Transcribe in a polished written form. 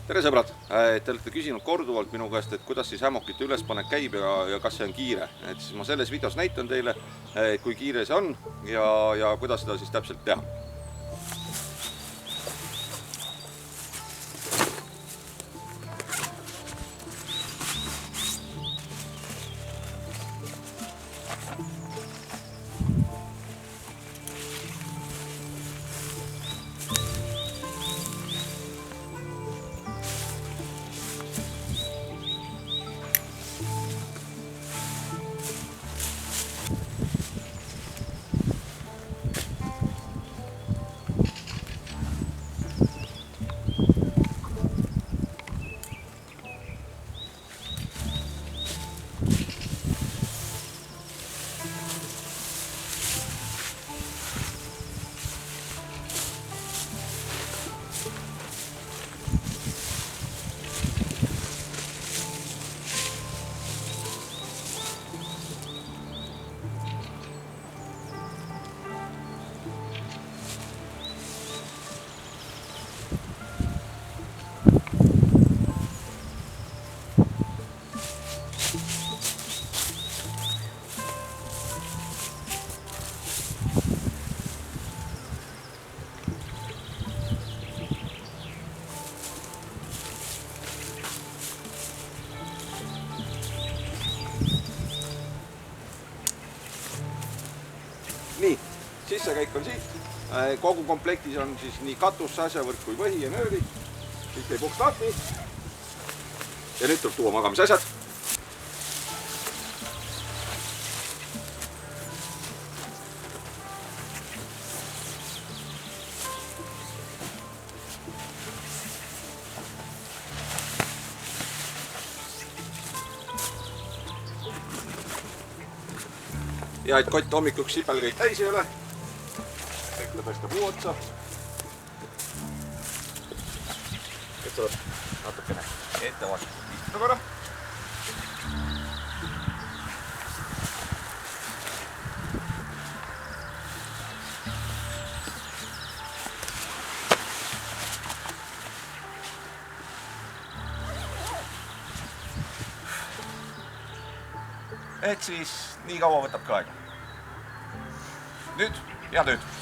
Tere sõbrad, te olete küsinud korduvalt minu käest, et kuidas siis hämmokite ülespanek käib ja kas see on kiire. Et siis ma selles videos näitan teile, kui kiire see on ja kuidas seda siis täpselt teha. Nii, sissekäik on siit, kogu komplektis on siis nii katus, asjavõrk kui põhi ja nööri, siit teeb uks lahti ja nüüd tuleb tuua magamisasjad. Ja et kott hommikuks sipelgeid täis ei ole, kõik lõpesta puu otsa. Et tuleb natukene ettevaatlikult istuda korra. Et siis nii kaua võtab ka aega. Nüüd, head ööd!